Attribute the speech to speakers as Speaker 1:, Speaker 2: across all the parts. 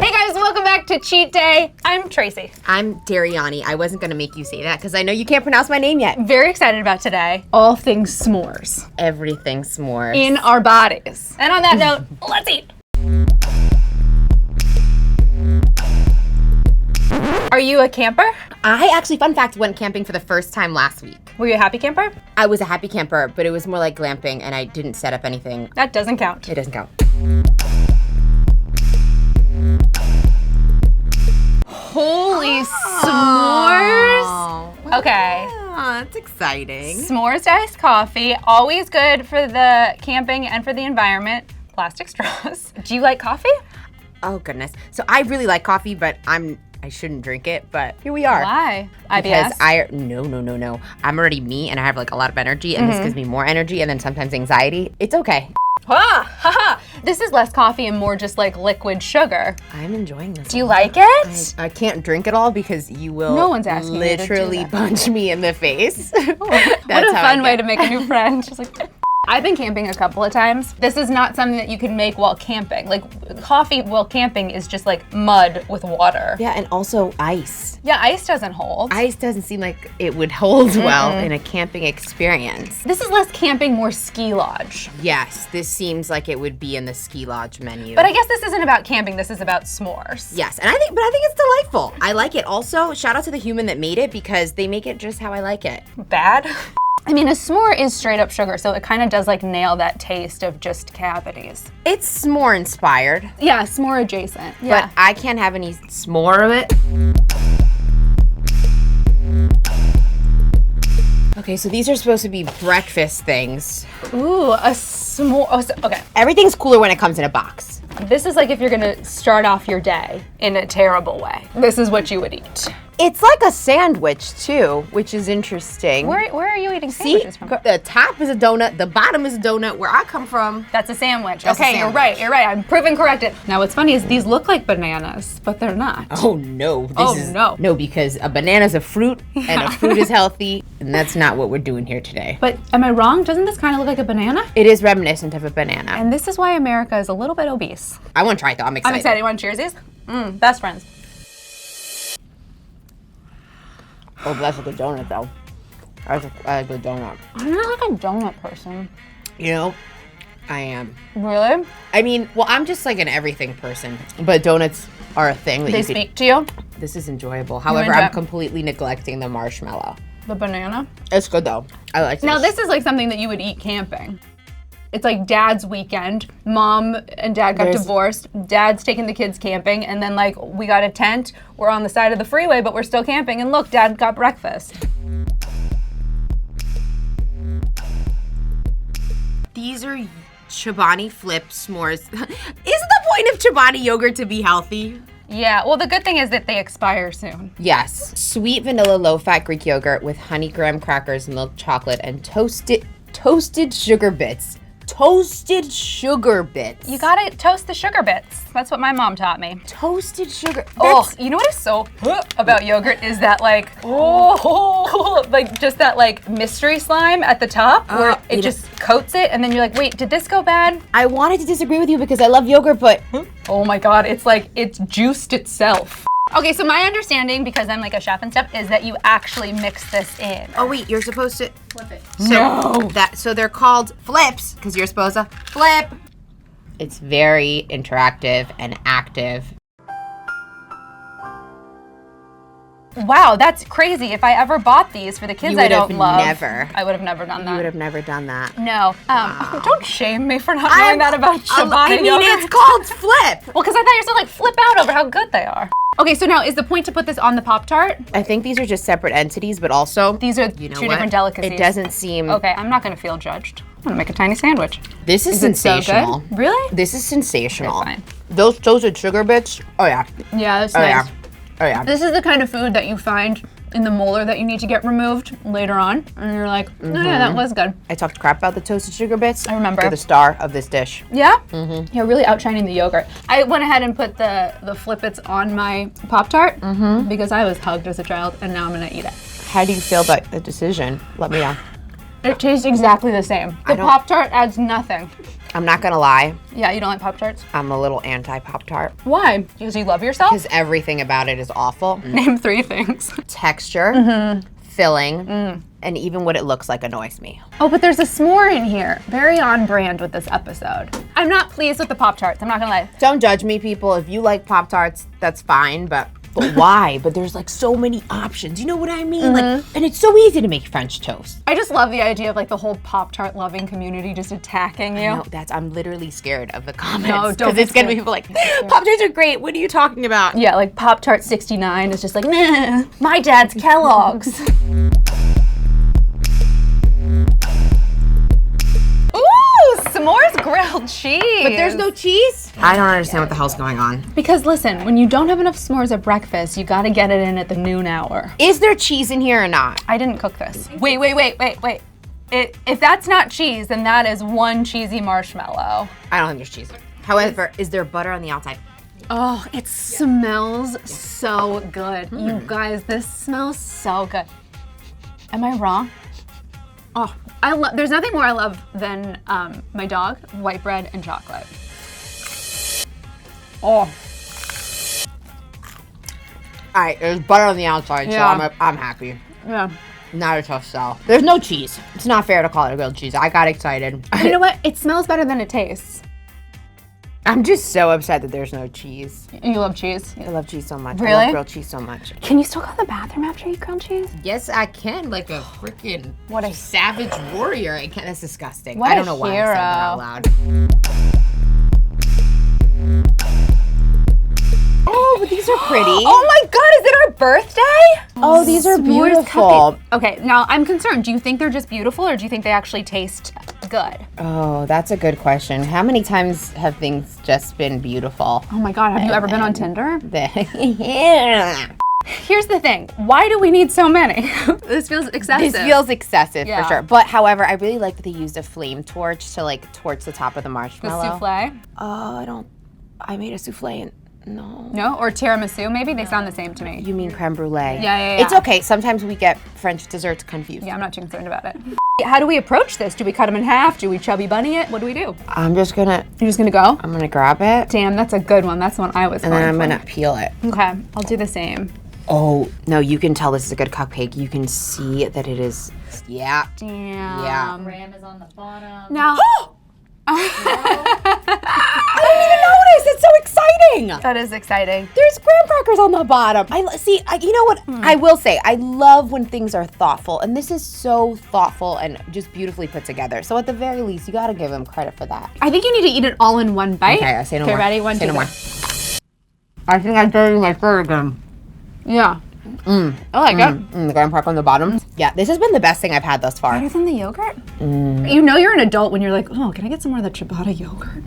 Speaker 1: Hey guys, welcome back to Cheat Day. I'm Traci.
Speaker 2: I'm Dariany. I wasn't gonna make you say that because I know you can't pronounce my name yet.
Speaker 1: Very excited about today. All things s'mores.
Speaker 2: Everything s'mores.
Speaker 1: In our bodies. And on that note, let's eat. Are you a camper?
Speaker 2: I actually, fun fact, went camping for the first time last week.
Speaker 1: Were you a happy camper?
Speaker 2: I was a happy camper, but it was more like glamping and I didn't set up anything.
Speaker 1: That doesn't count.
Speaker 2: It doesn't count.
Speaker 1: Holy s'mores. Okay.
Speaker 2: That's exciting.
Speaker 1: S'mores iced coffee, always good for the camping and for the environment. Plastic straws. Do you like coffee?
Speaker 2: Oh goodness. So I really like coffee, but I shouldn't drink it, but here we are.
Speaker 1: Why?
Speaker 2: Because
Speaker 1: IBS?
Speaker 2: No. I'm already me and I have like a lot of energy and this gives me more energy and then sometimes anxiety. It's okay.
Speaker 1: This is less coffee and more just like liquid sugar.
Speaker 2: I'm enjoying this.
Speaker 1: Do you like it?
Speaker 2: I can't drink it all because you will
Speaker 1: No one's asking you to do
Speaker 2: literally
Speaker 1: that.
Speaker 2: punch me in the face.
Speaker 1: What a fun way to make a new friend. Just like, I've been camping a couple of times. This is not something that you can make while camping. Like coffee while camping is just like mud with water.
Speaker 2: Yeah, and also ice.
Speaker 1: Yeah, ice doesn't hold.
Speaker 2: Ice doesn't seem like it would hold well in a camping experience.
Speaker 1: This is less camping, more ski lodge.
Speaker 2: Yes, this seems like it would be in the ski lodge menu.
Speaker 1: But I guess this isn't about camping, this is about s'mores.
Speaker 2: Yes, and I think it's delightful. I like it. Also, shout out to the human that made it because they make it just how I like it.
Speaker 1: Bad? I mean, a s'more is straight up sugar, so it kind of does like nail that taste of just cavities.
Speaker 2: It's s'more inspired.
Speaker 1: Yeah, s'more adjacent. Yeah.
Speaker 2: But I can't have any s'more of it. Okay, so these are supposed to be breakfast things.
Speaker 1: Ooh, a s'more. Oh, okay.
Speaker 2: Everything's cooler when it comes in a box.
Speaker 1: This is like if you're gonna start off your day in a terrible way. This is what you would eat.
Speaker 2: It's like a sandwich too, which is interesting.
Speaker 1: Where are you eating
Speaker 2: See,
Speaker 1: sandwiches from?
Speaker 2: the top is a donut, the bottom is a donut. Where I come from,
Speaker 1: That's a sandwich.
Speaker 2: That's a
Speaker 1: Okay,
Speaker 2: sandwich.
Speaker 1: You're right. I'm proven corrected. Now what's funny is these look like bananas, but they're not.
Speaker 2: oh no.
Speaker 1: No.
Speaker 2: No, because a banana's a fruit and a fruit is healthy, and that's not what we're doing here today.
Speaker 1: But am I wrong? Doesn't this kind of look like a banana?
Speaker 2: It is reminiscent of a banana.
Speaker 1: And this is why America is a little bit obese.
Speaker 2: I want to try it though, I'm excited.
Speaker 1: I'm excited. You want cheersies? Best friends.
Speaker 2: Oh, that's a good donut though. That's a good donut.
Speaker 1: I'm not like a donut person.
Speaker 2: You know, I am.
Speaker 1: Really?
Speaker 2: I mean, well, I'm just like an everything person, but donuts are a thing that
Speaker 1: They
Speaker 2: you could.
Speaker 1: speak to you?
Speaker 2: This is enjoyable. However,
Speaker 1: enjoy
Speaker 2: I'm
Speaker 1: it?
Speaker 2: completely neglecting the marshmallow.
Speaker 1: The banana?
Speaker 2: It's good though. I like this.
Speaker 1: Now this is like something that you would eat camping. It's like dad's weekend. Mom and dad got divorced. Dad's taking the kids camping, and then like we got a tent. We're on the side of the freeway, but we're still camping. And look, dad got breakfast.
Speaker 2: These are Chobani flip s'mores. Is the point of Chobani yogurt to be healthy?
Speaker 1: Yeah, well the good thing is that they expire soon.
Speaker 2: Yes. Sweet vanilla low-fat Greek yogurt with honey graham crackers, milk chocolate, and toasted sugar bits. Toasted sugar bits.
Speaker 1: You gotta toast the sugar bits. That's what my mom taught me.
Speaker 2: Toasted sugar.
Speaker 1: Oh, you know what is so about yogurt is that like, like just that like mystery slime at the top where it just coats it and then you're like, wait, did this go bad?
Speaker 2: I wanted to disagree with you because I love yogurt, but
Speaker 1: Oh my God, it's like, it's juiced itself. Okay, so my understanding, because I'm like a chef and stuff, is that you actually mix this in.
Speaker 2: oh wait, you're supposed to
Speaker 1: Flip it.
Speaker 2: So they're called flips because you're supposed to flip. It's very interactive and active.
Speaker 1: Wow, that's crazy. If I ever bought these for the kids I don't love, I would have never done that.
Speaker 2: You would have never done that.
Speaker 1: No. Don't shame me for not knowing that about Chobani
Speaker 2: I mean,
Speaker 1: yogurt.
Speaker 2: it's called flip.
Speaker 1: Well, because I thought you were still like flip out over how good they are. Okay, so now is the point to put this on the Pop-Tart?
Speaker 2: I think these are just separate entities, but also
Speaker 1: These are two different delicacies.
Speaker 2: It doesn't seem.
Speaker 1: Okay, I'm not gonna feel judged. I'm gonna make a tiny sandwich.
Speaker 2: This is
Speaker 1: it so
Speaker 2: sensational.
Speaker 1: good? Really?
Speaker 2: This is sensational.
Speaker 1: Okay, fine.
Speaker 2: Those toasted sugar bits. Oh yeah.
Speaker 1: Yeah, that's
Speaker 2: Oh
Speaker 1: nice.
Speaker 2: yeah. Oh yeah.
Speaker 1: This is the kind of food that you find in the molar that you need to get removed later on, and you're like, oh yeah, that was good.
Speaker 2: I talked crap about the toasted sugar bits.
Speaker 1: I remember.
Speaker 2: They're the star of this dish.
Speaker 1: Yeah? Yeah, really outshining the yogurt. I went ahead and put the Flippets on my Pop-Tart because I was hugged as a child, and now I'm gonna eat it.
Speaker 2: How do you feel about the decision? Let me know.
Speaker 1: It tastes exactly the same. The Pop-Tart adds nothing.
Speaker 2: I'm not gonna lie.
Speaker 1: Yeah, you don't like Pop-Tarts?
Speaker 2: I'm a little anti-Pop-Tart.
Speaker 1: Why? Because you love yourself?
Speaker 2: Because everything about it is awful.
Speaker 1: Name 3 things.
Speaker 2: Texture, filling, and even what it looks like annoys me.
Speaker 1: Oh, but there's a s'more in here. Very on brand with this episode. I'm not pleased with the Pop-Tarts, I'm not gonna lie.
Speaker 2: Don't judge me, people. If you like Pop-Tarts, that's fine, but why? But there's like so many options. You know what I mean? Like, and it's so easy to make French toast.
Speaker 1: I just love the idea of like the whole Pop-Tart loving community just attacking you.
Speaker 2: No, I'm literally scared of the comments.
Speaker 1: No, don't
Speaker 2: because it's gonna be people like, Pop-Tarts are great. What are you talking about?
Speaker 1: Yeah, like Pop-Tart 69 is just like, nah, my dad's Kellogg's. S'mores grilled cheese.
Speaker 2: But there's no cheese? I don't understand what the hell's going on.
Speaker 1: Because listen, when you don't have enough s'mores at breakfast, you gotta get it in at the noon hour.
Speaker 2: Is there cheese in here or not?
Speaker 1: I didn't cook this. Wait. If that's not cheese, then that is one cheesy marshmallow.
Speaker 2: I don't think there's cheese. However, is there butter on the outside?
Speaker 1: Oh, it smells so good. You guys, this smells so good. Am I wrong? Oh, there's nothing more I love than my dog, white bread, and chocolate. Oh.
Speaker 2: All right, there's butter on the outside,
Speaker 1: Yeah.
Speaker 2: so I'm happy.
Speaker 1: Yeah.
Speaker 2: Not a tough sell. There's no cheese. It's not fair to call it a grilled cheese. I got excited.
Speaker 1: You know what? It smells better than it tastes.
Speaker 2: I'm just so upset that there's no cheese.
Speaker 1: You love cheese?
Speaker 2: I love cheese so much.
Speaker 1: Really?
Speaker 2: I love grilled cheese so much.
Speaker 1: Can you still go to the bathroom after you eat grilled cheese?
Speaker 2: Yes, I can. Like a freaking
Speaker 1: What a
Speaker 2: savage warrior. I can't. That's disgusting.
Speaker 1: What
Speaker 2: I don't
Speaker 1: a
Speaker 2: know why I said that out
Speaker 1: hero.
Speaker 2: loud. Oh, but these are pretty.
Speaker 1: Oh my God, is it our birthday?
Speaker 2: Oh, these are
Speaker 1: S'mores
Speaker 2: beautiful.
Speaker 1: cupcake. Okay, now I'm concerned. Do you think they're just beautiful or do you think they actually taste good?
Speaker 2: Oh, that's a good question. How many times have things just been beautiful?
Speaker 1: Oh my God, have you ever been on Tinder?
Speaker 2: Yeah.
Speaker 1: Here's the thing. Why do we need so many? This feels excessive.
Speaker 2: This feels excessive
Speaker 1: Yeah.
Speaker 2: for sure. But however, I really like that they used a flame torch to like torch the top of the
Speaker 1: The
Speaker 2: marshmallow.
Speaker 1: souffle?
Speaker 2: Oh, I made a souffle and no.
Speaker 1: No? Or tiramisu maybe? They sound the same to me.
Speaker 2: You mean creme brulee?
Speaker 1: Yeah.
Speaker 2: It's okay. Sometimes we get French desserts confused.
Speaker 1: Yeah, I'm not too concerned about it. How do we approach this? Do we cut them in half? Do we chubby bunny it? What do we do?
Speaker 2: I'm just gonna
Speaker 1: You're just gonna go?
Speaker 2: I'm gonna grab it
Speaker 1: Damn, that's a good one. That's the one I was
Speaker 2: and then I'm
Speaker 1: going
Speaker 2: gonna peel it.
Speaker 1: for. Okay, I'll do the same.
Speaker 2: Oh, no, you can tell this is a good cupcake. You can see that it is, yeah.
Speaker 1: Damn.
Speaker 2: Yeah.
Speaker 3: Graham is on the bottom.
Speaker 1: Now.
Speaker 2: I didn't even notice. It's so exciting.
Speaker 1: That is exciting.
Speaker 2: There's graham crackers on the bottom. You know what? I will say, I love when things are thoughtful, and this is so thoughtful and just beautifully put together. So at the very least, you gotta give them credit for that.
Speaker 1: I think you need to eat it all in one bite.
Speaker 2: Okay, I say no more.
Speaker 1: Okay, ready? One,
Speaker 2: say
Speaker 1: two,
Speaker 2: no more.
Speaker 1: go.
Speaker 2: I think I'm doing my third again.
Speaker 1: Yeah. I like it.
Speaker 2: The graham cracker on the bottom. Yeah, this has been the best thing I've had thus far.
Speaker 1: Better than the yogurt? You know you're an adult when you're like, oh, can I get some more of the ciabatta yogurt?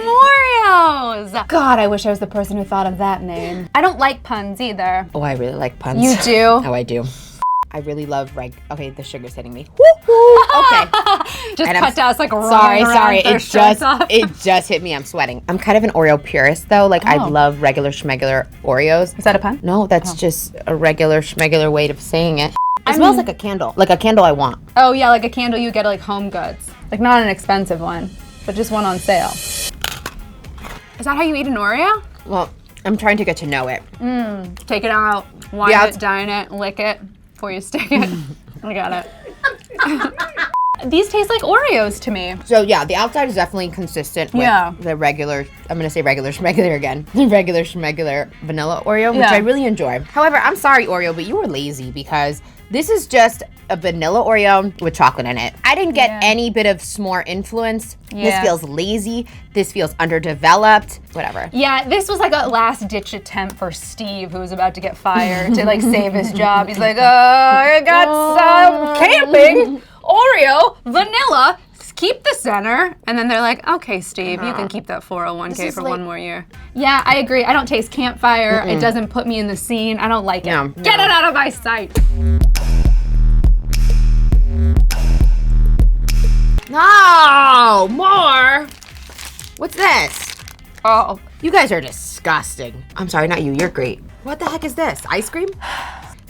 Speaker 1: S'moreos! God, I wish I was the person who thought of that name. I don't like puns either.
Speaker 2: Oh, I really like puns.
Speaker 1: You do?
Speaker 2: Oh, I do. I really love okay, the sugar's hitting me. Woo-hoo. Okay.
Speaker 1: Just
Speaker 2: And
Speaker 1: cut to us like
Speaker 2: Sorry,
Speaker 1: running around with our shirts off.
Speaker 2: it just hit me. I'm sweating. I'm kind of an Oreo purist though. Like I
Speaker 1: Oh.
Speaker 2: love regular schmegular Oreos.
Speaker 1: Is that a pun?
Speaker 2: No, that's just a regular schmegular way of saying it. It smells like a candle. Like a candle I want.
Speaker 1: Oh yeah, like a candle you get at like Home Goods. Like not an expensive one, but just one on sale. Is that how you eat an Oreo?
Speaker 2: Well, I'm trying to get to know it.
Speaker 1: Take it out, wind
Speaker 2: Yeah.
Speaker 1: it, dine it, lick it before you stick it. I got it. These taste like Oreos to me.
Speaker 2: So yeah, the outside is definitely consistent with
Speaker 1: Yeah.
Speaker 2: the regular, I'm gonna say regular schmegular again, the regular schmegular vanilla Oreo, which
Speaker 1: Yeah.
Speaker 2: I really enjoy. However, I'm sorry Oreo, but you were lazy because this is just a vanilla Oreo with chocolate in it. I didn't get
Speaker 1: Yeah.
Speaker 2: any bit of s'more influence.
Speaker 1: Yeah.
Speaker 2: This feels lazy. This feels underdeveloped. Whatever.
Speaker 1: Yeah, this was like a last ditch attempt for Steve, who was about to get fired to like save his job. He's like, I got some camping, Oreo, vanilla, keep the center. And then they're like, okay, Steve, you can keep that 401k
Speaker 2: is
Speaker 1: for
Speaker 2: like-
Speaker 1: one more year. Yeah, I agree. I don't taste campfire. It doesn't put me in the scene. I don't like it.
Speaker 2: No,
Speaker 1: Get
Speaker 2: no.
Speaker 1: it out of my sight.
Speaker 2: No, more. What's this?
Speaker 1: Oh,
Speaker 2: You guys are disgusting. I'm sorry, not you. You're great. What the heck is this? Ice cream?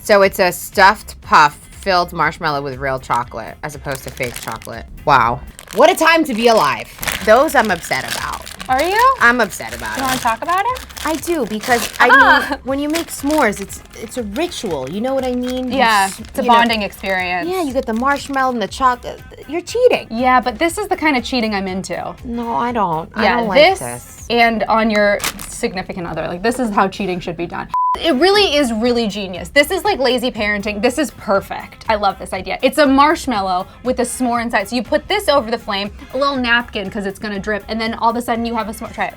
Speaker 2: So it's a stuffed puff filled marshmallow with real chocolate as opposed to fake chocolate. Wow. What a time to be alive. Those I'm upset about.
Speaker 1: Are you?
Speaker 2: I'm upset about
Speaker 1: You
Speaker 2: it.
Speaker 1: want to talk about it?
Speaker 2: I do, because I mean, when you make s'mores, it's a ritual. You know what I mean?
Speaker 1: Yeah, it's a bonding experience.
Speaker 2: Yeah, you get the marshmallow and the chocolate. You're cheating.
Speaker 1: Yeah, but this is the kind of cheating I'm into.
Speaker 2: No, I don't.
Speaker 1: Yeah,
Speaker 2: I don't like this.
Speaker 1: And on your significant other. Like, this is how cheating should be done. It really is really genius. This is like lazy parenting. This is perfect. I love this idea. It's a marshmallow with a s'more inside. So you put this over the flame, a little napkin because it's gonna drip, and then all of a sudden you have a s'more. Try it.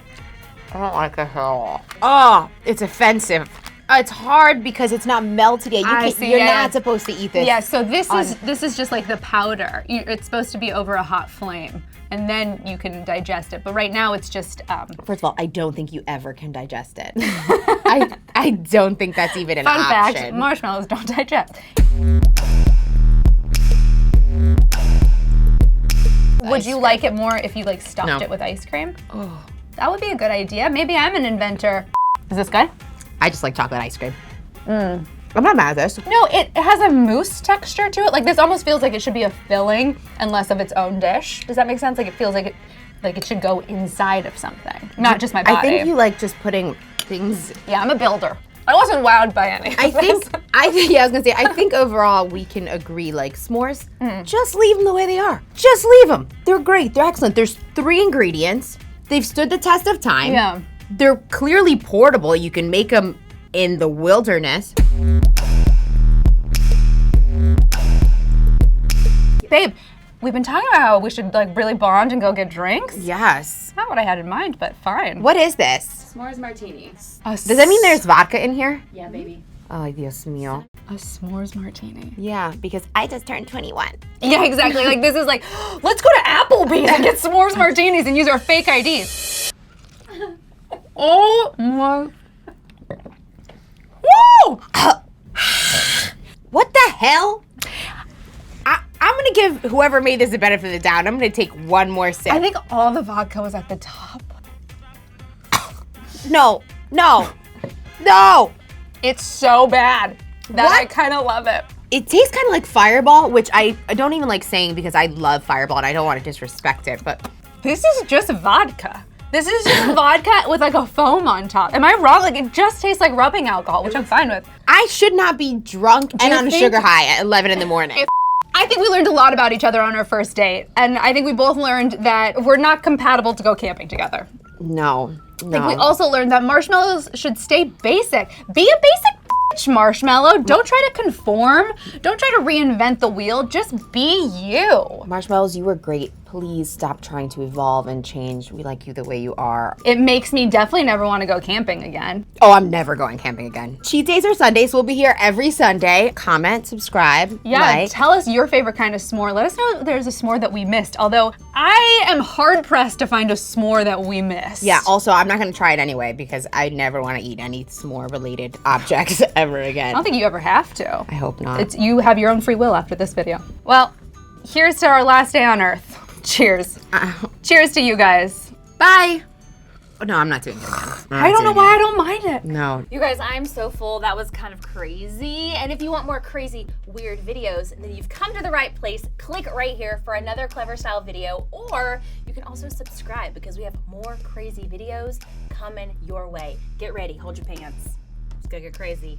Speaker 2: I don't like it at all. Oh, it's offensive. It's hard because it's not melted yet. You're not supposed to eat this.
Speaker 1: Yeah, so this is just like the powder. It's supposed to be over a hot flame, and then you can digest it. But right now it's just.
Speaker 2: First of all, I don't think you ever can digest it. I don't think that's even an option.
Speaker 1: Fun fact: marshmallows don't digest. Would you like it more if you like stuffed it with ice cream?
Speaker 2: Oh,
Speaker 1: that would be a good idea. Maybe I'm an inventor. Is this good?
Speaker 2: I just like chocolate ice cream. I'm not mad at this.
Speaker 1: No, it has a mousse texture to it. Like, this almost feels like it should be a filling and less of its own dish. Does that make sense? Like, it feels like it should go inside of something, not just my body.
Speaker 2: I think you like just putting things.
Speaker 1: Yeah, I'm a builder. I wasn't wowed by any.
Speaker 2: I think overall we can agree, like, s'mores, just leave them the way they are. Just leave them. They're great. They're excellent. There's 3 ingredients. They've stood the test of time.
Speaker 1: Yeah.
Speaker 2: They're clearly portable. You can make them in the wilderness.
Speaker 1: Babe, we've been talking about how we should like really bond and go get drinks.
Speaker 2: Yes.
Speaker 1: Not what I had in mind, but fine.
Speaker 2: What is this?
Speaker 3: S'mores martini.
Speaker 2: Does that mean there's vodka in here?
Speaker 3: Yeah, baby.
Speaker 2: Ay, Dios mío.
Speaker 1: A s'mores martini.
Speaker 2: Yeah, because I just turned 21.
Speaker 1: Yeah, exactly. Like, this is like, let's go to Applebee's and get s'mores martinis and use our fake IDs. Oh my.
Speaker 2: Woo! What the hell? I'm gonna give whoever made this the benefit of the doubt. I'm gonna take one more sip.
Speaker 1: I think all the vodka was at the top.
Speaker 2: No.
Speaker 1: It's so bad that
Speaker 2: What?
Speaker 1: I kind of love it.
Speaker 2: It tastes kind of like Fireball, which I don't even like saying because I love Fireball and I don't want to disrespect it, but.
Speaker 1: This is just vodka. This is just vodka with like a foam on top. Am I wrong? Like, it just tastes like rubbing alcohol, which I'm fine with.
Speaker 2: I should not be drunk and
Speaker 1: you
Speaker 2: on a
Speaker 1: think-
Speaker 2: sugar high at 11 in the morning.
Speaker 1: I think we learned a lot about each other on our first date, and I think we both learned that we're not compatible to go camping together.
Speaker 2: No.
Speaker 1: Like, we also learned that marshmallows should stay basic. Be a basic bitch, Marshmallow. Don't try to conform. Don't try to reinvent the wheel. Just be you.
Speaker 2: Marshmallows, you were great. Please stop trying to evolve and change. We like you the way you are.
Speaker 1: It makes me definitely never want to go camping again.
Speaker 2: Oh, I'm never going camping again. Cheat days or Sundays. We'll be here every Sunday. Comment, subscribe, like.
Speaker 1: Tell us your favorite kind of s'more. Let us know if there's a s'more that we missed. Although, I am hard-pressed to find a s'more that we missed.
Speaker 2: Yeah, also, I'm not going to try it anyway because I never want to eat any s'more-related objects ever again.
Speaker 1: I don't think you ever have to.
Speaker 2: I hope not.
Speaker 1: You have your own free will after this video. Well, here's to our last day on Earth. Cheers. Cheers to you guys.
Speaker 2: Bye. Oh, no, I'm not doing it again.
Speaker 1: I don't know why I don't mind it.
Speaker 2: No.
Speaker 3: You guys, I'm so full. That was kind of crazy. And if you want more crazy, weird videos, then you've come to the right place. Click right here for another Clevver style video, or you can also subscribe because we have more crazy videos coming your way. Get ready, hold your pants. Let's go get crazy.